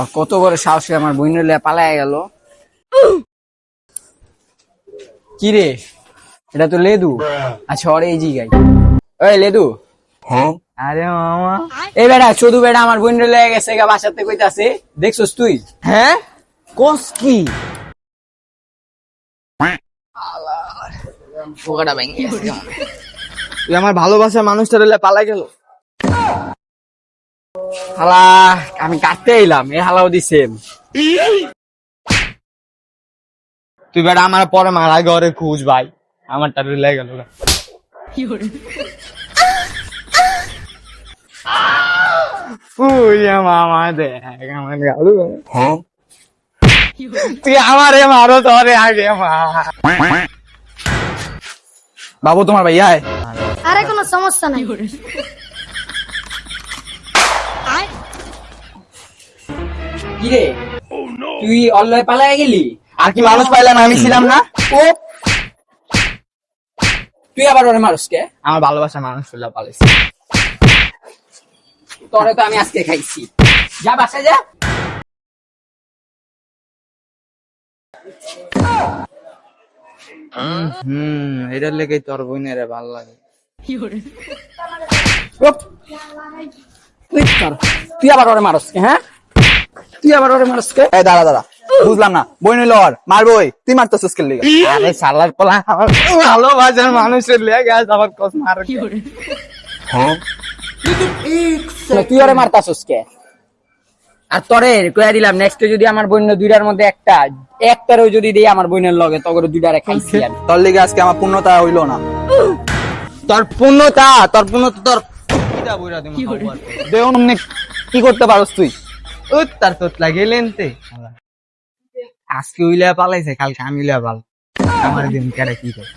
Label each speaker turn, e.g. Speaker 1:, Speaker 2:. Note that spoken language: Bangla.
Speaker 1: আর কত বড় সাহসে আমার বোনের লিয়া পালায় গেল। কি রে, এটা তো লেদু। আচ্ছা ওর এই জিগাই, ওই লেদু।
Speaker 2: হ্যাঁ
Speaker 1: আরে মামা, এই বেটা চোদু বেটা আমার বোনের লিয়ে গেছে গা, বাসাতে কইতাছে, দেখছস তুই?
Speaker 2: হ্যাঁ কোস কি
Speaker 1: পোকাটা ভেঙে গেছে কেমন।
Speaker 2: তুই আমার ভালোবাসার মানুষটা রইলে পালাই গেল।
Speaker 1: হালা আমি কাটতে এলাম, এ হালাও দিছে।
Speaker 2: তুই বেটা আমার পরে মারা ঘরে খুঁজ ভাই, আমারটা রইলে গেল। মামা দেখ আমার গালু।
Speaker 3: Huh?
Speaker 2: তুই আমারে মারো ধরে আগে মা। বাবু তোমার ভাইয়া
Speaker 4: আরে কোনো সমস্যা নাই।
Speaker 1: কি রে, তুই অল্লয় পালায় গেলি?
Speaker 2: আর কি মানুষ পাইলাম, আমি ছিলাম না।
Speaker 1: ও তুই আবার ওরে মারস কে?
Speaker 2: আমার ভালোবাসার মানুষ রইলে পালাইছে।
Speaker 1: তোরে তো আমি আজকে খাইছি, যা বাসায় যা।
Speaker 2: এটার লেগে তোর বোনের ভাল লাগে।
Speaker 1: ওপ, তুই আবার ওরে মারস কে? হ্যাঁ, তুই আবার ওরে মারস কে?
Speaker 2: এই দাঁড়া দাঁড়া, বুঝলাম না, বই নিল আর মারবই, তুই মারতেছিস কে লেগে? আরে শালার পোলা, আমার ভালোবাসার মানুষের লেগে আজ আমার কস মার।
Speaker 3: Huh?
Speaker 1: তুই ওরে মারতাছস কে? আর তোরে কইয়া দিলাম, নেক্সট যদি আমার বোনের দুইটার মধ্যে একটারও যদি দেই আমার বোনের লগে, তখন দুইটারে খাইছি আমি।
Speaker 2: তোর লেগে আজকে আমার পূর্ণতা হইলো না। তোর পূর্ণতা তোর দেও নমনে কি করতে পারস তুই? তার তোর লাগিলেন তে আজকে উইলা পালাইছে, কালকে আমি উইলা পাল। আমার দিন কেটে কি করে